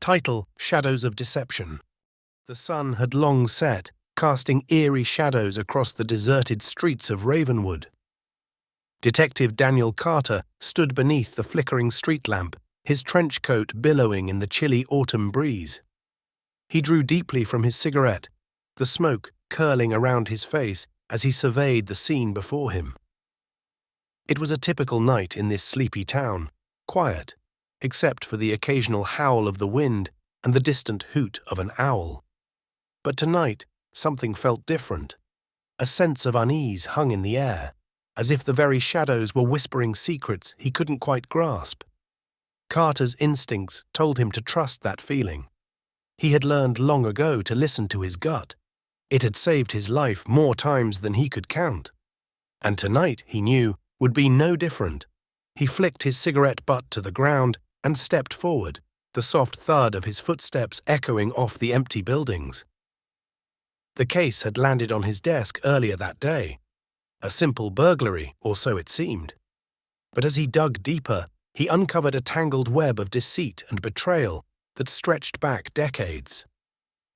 Title: Shadows of Deception. The sun had long set, casting eerie shadows across the deserted streets of Ravenwood. Detective Daniel Carter stood beneath the flickering street lamp, his trench coat billowing in the chilly autumn breeze. He drew deeply from his cigarette, the smoke curling around his face as he surveyed the scene before him. It was a typical night in this sleepy town, quiet, except for the occasional howl of the wind and the distant hoot of an owl. But tonight, something felt different. A sense of unease hung in the air, as if the very shadows were whispering secrets he couldn't quite grasp. Carter's instincts told him to trust that feeling. He had learned long ago to listen to his gut. It had saved his life more times than he could count. And tonight, he knew, would be no different. He flicked his cigarette butt to the ground and stepped forward, the soft thud of his footsteps echoing off the empty buildings. The case had landed on his desk earlier that day. A simple burglary, or so it seemed. But as he dug deeper, he uncovered a tangled web of deceit and betrayal that stretched back decades.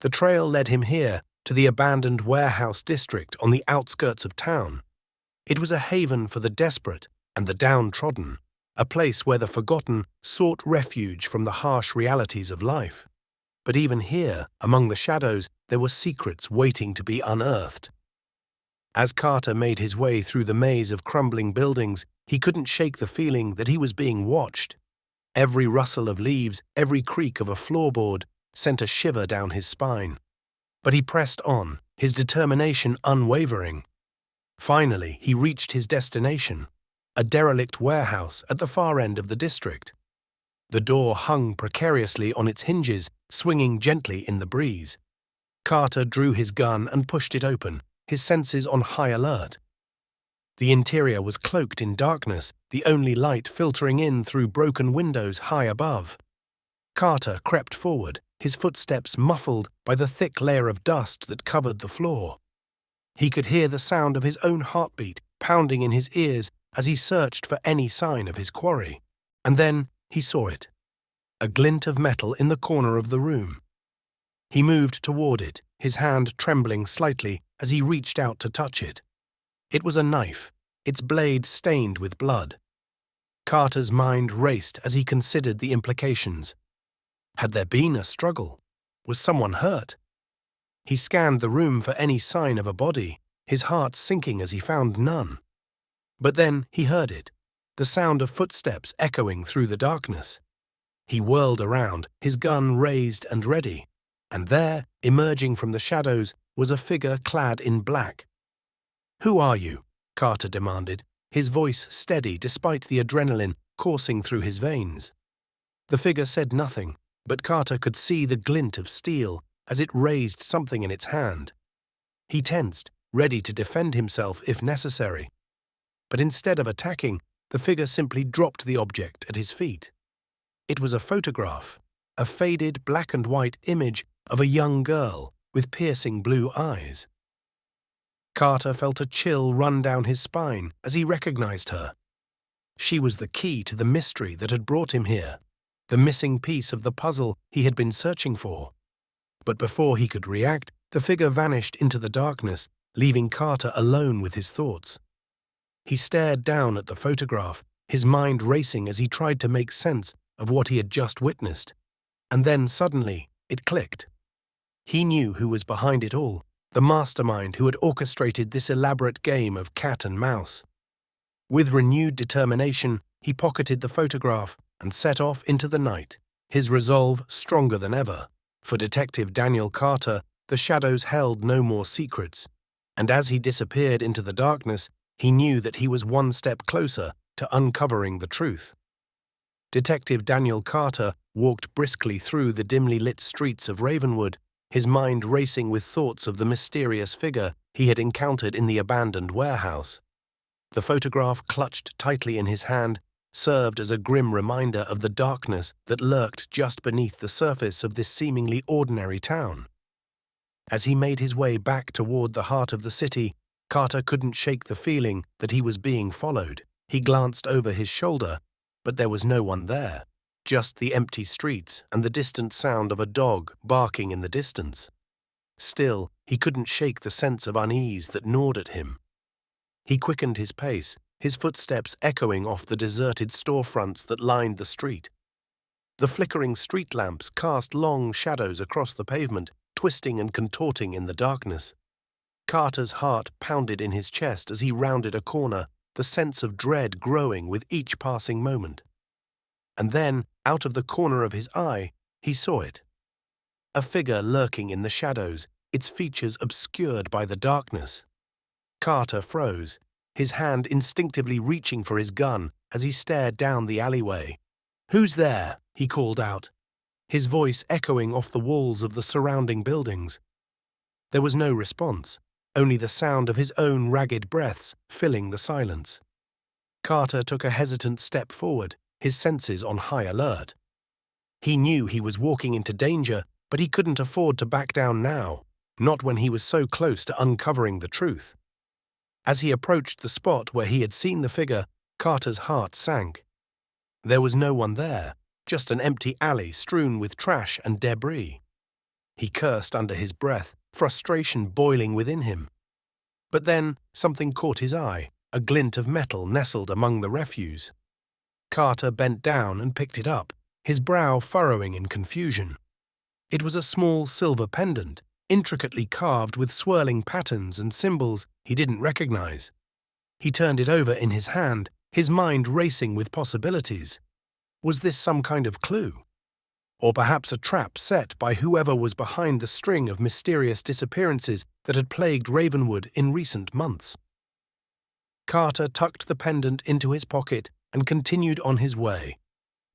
The trail led him here, to the abandoned warehouse district on the outskirts of town. It was a haven for the desperate and the downtrodden, a place where the forgotten sought refuge from the harsh realities of life. But even here, among the shadows, there were secrets waiting to be unearthed. As Carter made his way through the maze of crumbling buildings, he couldn't shake the feeling that he was being watched. Every rustle of leaves, every creak of a floorboard sent a shiver down his spine. But he pressed on, his determination unwavering. Finally, he reached his destination, a derelict warehouse at the far end of the district. The door hung precariously on its hinges, swinging gently in the breeze. Carter drew his gun and pushed it open, his senses on high alert. The interior was cloaked in darkness, the only light filtering in through broken windows high above. Carter crept forward, his footsteps muffled by the thick layer of dust that covered the floor. He could hear the sound of his own heartbeat pounding in his ears as he searched for any sign of his quarry. And then he saw it, a glint of metal in the corner of the room. He moved toward it, his hand trembling slightly as he reached out to touch it. It was a knife, its blade stained with blood. Carter's mind raced as he considered the implications. Had there been a struggle? Was someone hurt? He scanned the room for any sign of a body, his heart sinking as he found none. But then he heard it, the sound of footsteps echoing through the darkness. He whirled around, his gun raised and ready, and there, emerging from the shadows, was a figure clad in black. "Who are you?" Carter demanded, his voice steady despite the adrenaline coursing through his veins. The figure said nothing, but Carter could see the glint of steel as it raised something in its hand. He tensed, ready to defend himself if necessary. But instead of attacking, the figure simply dropped the object at his feet. It was a photograph, a faded black-and-white image of a young girl with piercing blue eyes. Carter felt a chill run down his spine as he recognized her. She was the key to the mystery that had brought him here, the missing piece of the puzzle he had been searching for. But before he could react, the figure vanished into the darkness, leaving Carter alone with his thoughts. He stared down at the photograph, his mind racing as he tried to make sense of what he had just witnessed. And then suddenly, it clicked. He knew who was behind it all, the mastermind who had orchestrated this elaborate game of cat and mouse. With renewed determination, he pocketed the photograph and set off into the night, his resolve stronger than ever. For Detective Daniel Carter, the shadows held no more secrets, and as he disappeared into the darkness, he knew that he was one step closer to uncovering the truth. Detective Daniel Carter walked briskly through the dimly lit streets of Ravenwood, his mind racing with thoughts of the mysterious figure he had encountered in the abandoned warehouse. The photograph, clutched tightly in his hand, served as a grim reminder of the darkness that lurked just beneath the surface of this seemingly ordinary town. As he made his way back toward the heart of the city, Carter couldn't shake the feeling that he was being followed. He glanced over his shoulder, but there was no one there. just the empty streets and the distant sound of a dog barking in the distance. Still, he couldn't shake the sense of unease that gnawed at him. He quickened his pace, his footsteps echoing off the deserted storefronts that lined the street. The flickering street lamps cast long shadows across the pavement, twisting and contorting in the darkness. Carter's heart pounded in his chest as he rounded a corner, the sense of dread growing with each passing moment. And then, out of the corner of his eye, he saw it. A figure lurking in the shadows, its features obscured by the darkness. Carter froze, his hand instinctively reaching for his gun as he stared down the alleyway. "Who's there?" he called out, his voice echoing off the walls of the surrounding buildings. There was no response, only the sound of his own ragged breaths filling the silence. Carter took a hesitant step forward, his senses on high alert. He knew he was walking into danger, but he couldn't afford to back down now, not when he was so close to uncovering the truth. As he approached the spot where he had seen the figure, Carter's heart sank. There was no one there, just an empty alley strewn with trash and debris. He cursed under his breath, frustration boiling within him. But then something caught his eye, a glint of metal nestled among the refuse. Carter bent down and picked it up, his brow furrowing in confusion. It was a small silver pendant, intricately carved with swirling patterns and symbols he didn't recognize. He turned it over in his hand, his mind racing with possibilities. Was this some kind of clue? Or perhaps a trap set by whoever was behind the string of mysterious disappearances that had plagued Ravenwood in recent months? Carter tucked the pendant into his pocket and continued on his way,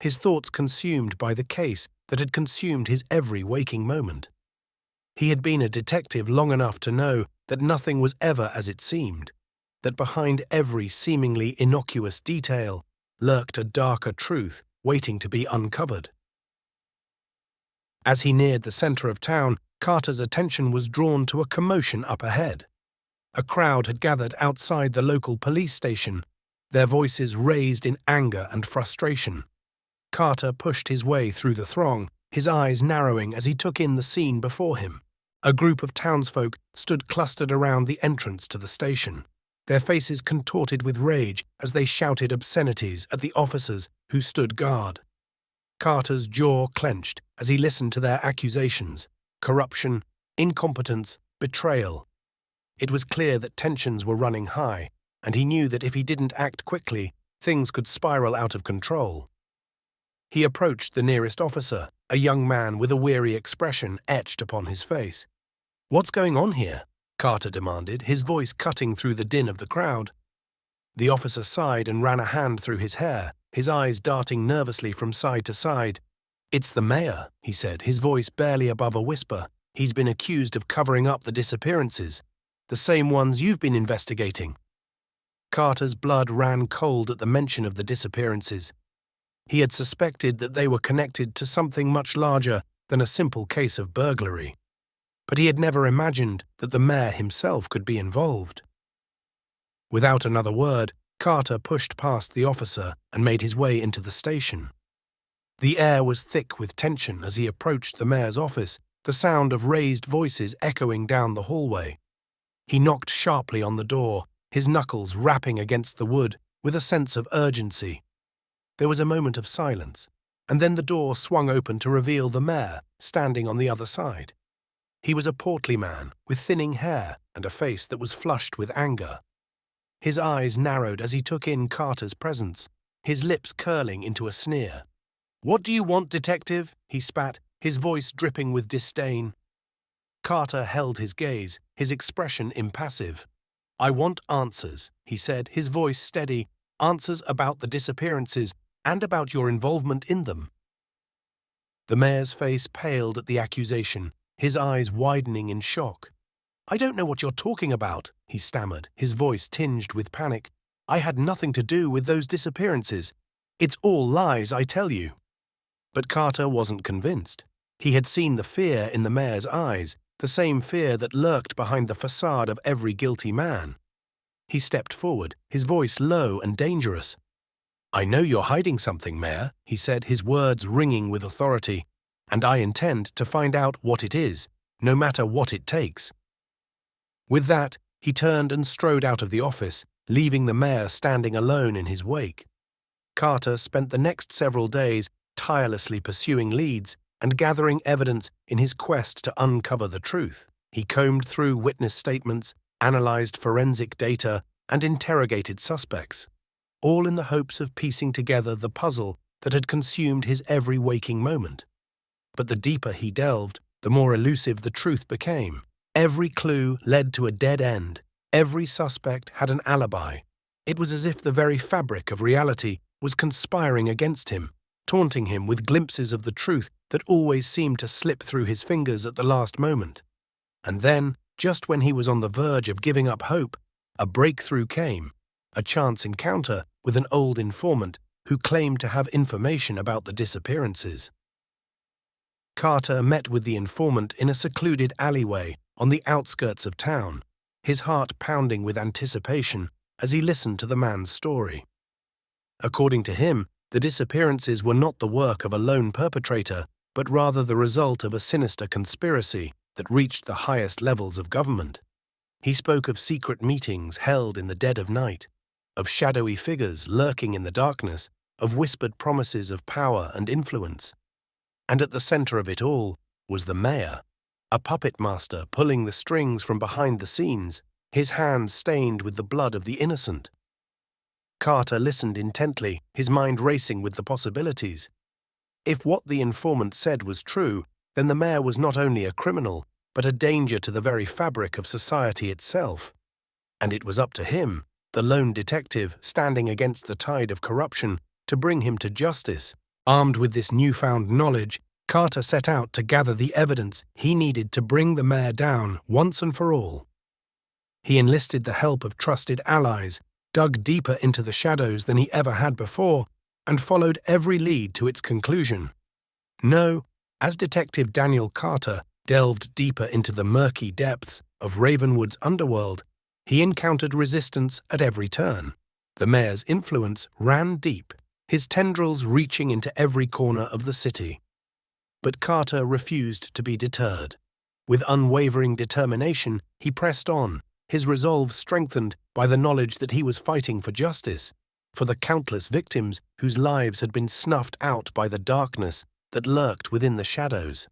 his thoughts consumed by the case that had consumed his every waking moment. He had been a detective long enough to know that nothing was ever as it seemed, that behind every seemingly innocuous detail lurked a darker truth waiting to be uncovered. As he neared the center of town, Carter's attention was drawn to a commotion up ahead. A crowd had gathered outside the local police station, their voices raised in anger and frustration. Carter pushed his way through the throng, his eyes narrowing as he took in the scene before him. A group of townsfolk stood clustered around the entrance to the station, their faces contorted with rage as they shouted obscenities at the officers who stood guard. Carter's jaw clenched as he listened to their accusations: corruption, incompetence, betrayal. It was clear that tensions were running high, and he knew that if he didn't act quickly, things could spiral out of control. He approached the nearest officer, a young man with a weary expression etched upon his face. "What's going on here?" Carter demanded, his voice cutting through the din of the crowd. The officer sighed and ran a hand through his hair, his eyes darting nervously from side to side. "It's the mayor," he said, his voice barely above a whisper. "He's been accused of covering up the disappearances, the same ones you've been investigating." Carter's blood ran cold at the mention of the disappearances. He had suspected that they were connected to something much larger than a simple case of burglary, but he had never imagined that the mayor himself could be involved. Without another word, Carter pushed past the officer and made his way into the station. The air was thick with tension as he approached the mayor's office, the sound of raised voices echoing down the hallway. He knocked sharply on the door, his knuckles rapping against the wood with a sense of urgency. There was a moment of silence, and then the door swung open to reveal the mayor standing on the other side. He was a portly man with thinning hair and a face that was flushed with anger. His eyes narrowed as he took in Carter's presence, his lips curling into a sneer. "What do you want, detective?" he spat, his voice dripping with disdain. Carter held his gaze, his expression impassive. "I want answers," he said, his voice steady, "answers about the disappearances and about your involvement in them." The mayor's face paled at the accusation, his eyes widening in shock. "I don't know what you're talking about," he stammered, his voice tinged with panic. "I had nothing to do with those disappearances. It's all lies, I tell you." But Carter wasn't convinced. He had seen the fear in the mayor's eyes, the same fear that lurked behind the facade of every guilty man. He stepped forward, his voice low and dangerous. "I know you're hiding something, Mayor," he said, his words ringing with authority, "and I intend to find out what it is, no matter what it takes." With that, he turned and strode out of the office, leaving the mayor standing alone in his wake. Carter spent the next several days tirelessly pursuing leads and gathering evidence in his quest to uncover the truth. He combed through witness statements, analyzed forensic data, and interrogated suspects, all in the hopes of piecing together the puzzle that had consumed his every waking moment. But the deeper he delved, the more elusive the truth became. Every clue led to a dead end. Every suspect had an alibi. It was as if the very fabric of reality was conspiring against him, taunting him with glimpses of the truth that always seemed to slip through his fingers at the last moment. And then, just when he was on the verge of giving up hope, a breakthrough came, a chance encounter with an old informant who claimed to have information about the disappearances. Carter met with the informant in a secluded alleyway on the outskirts of town, his heart pounding with anticipation as he listened to the man's story. According to him, the disappearances were not the work of a lone perpetrator, but rather the result of a sinister conspiracy that reached the highest levels of government. He spoke of secret meetings held in the dead of night, of shadowy figures lurking in the darkness, of whispered promises of power and influence. And at the center of it all was the mayor, a puppet master pulling the strings from behind the scenes, his hands stained with the blood of the innocent. Carter listened intently, his mind racing with the possibilities. If what the informant said was true, then the mayor was not only a criminal, but a danger to the very fabric of society itself. And it was up to him, the lone detective standing against the tide of corruption, to bring him to justice. Armed with this newfound knowledge, Carter set out to gather the evidence he needed to bring the mayor down once and for all. He enlisted the help of trusted allies, dug deeper into the shadows than he ever had before, and followed every lead to its conclusion. No, as Detective Daniel Carter delved deeper into the murky depths of Ravenwood's underworld, he encountered resistance at every turn. The mayor's influence ran deep, his tendrils reaching into every corner of the city. But Carter refused to be deterred. With unwavering determination, he pressed on, his resolve strengthened by the knowledge that he was fighting for justice, for the countless victims whose lives had been snuffed out by the darkness that lurked within the shadows.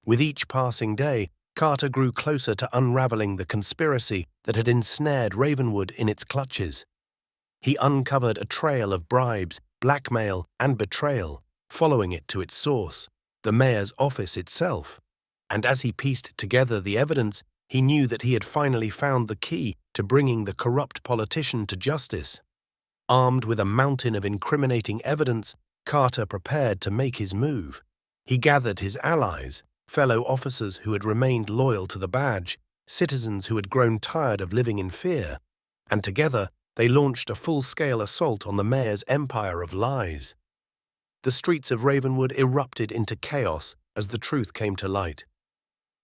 With each passing day, Carter grew closer to unraveling the conspiracy that had ensnared Ravenwood in its clutches. He uncovered a trail of bribes, blackmail, and betrayal, following it to its source, the mayor's office itself. And as he pieced together the evidence, he knew that he had finally found the key to bringing the corrupt politician to justice. Armed with a mountain of incriminating evidence, Carter prepared to make his move. He gathered his allies, fellow officers who had remained loyal to the badge, citizens who had grown tired of living in fear, and together they launched a full-scale assault on the mayor's empire of lies. The streets of Ravenwood erupted into chaos as the truth came to light.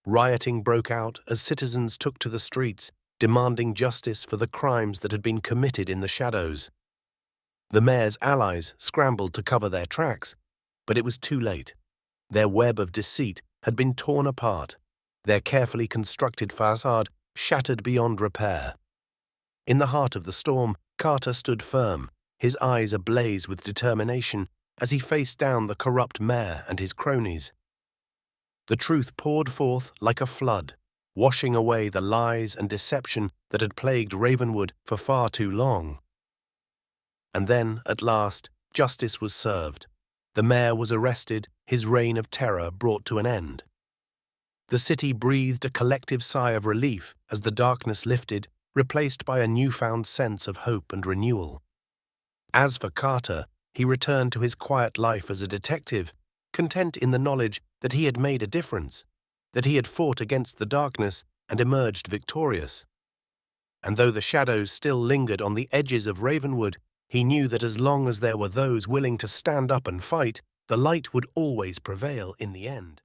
Rioting broke out as citizens took to the streets, demanding justice for the crimes that had been committed in the shadows. The mayor's allies scrambled to cover their tracks, but it was too late. Their web of deceit had been torn apart, their carefully constructed facade shattered beyond repair. In the heart of the storm, Carter stood firm, his eyes ablaze with determination as he faced down the corrupt mayor and his cronies. The truth poured forth like a flood, washing away the lies and deception that had plagued Ravenwood for far too long. And then, at last, justice was served. The mayor was arrested, his reign of terror brought to an end. The city breathed a collective sigh of relief as the darkness lifted, replaced by a newfound sense of hope and renewal. As for Carter, he returned to his quiet life as a detective, content in the knowledge that he had made a difference, that he had fought against the darkness and emerged victorious. And though the shadows still lingered on the edges of Ravenwood, he knew that as long as there were those willing to stand up and fight, the light would always prevail in the end.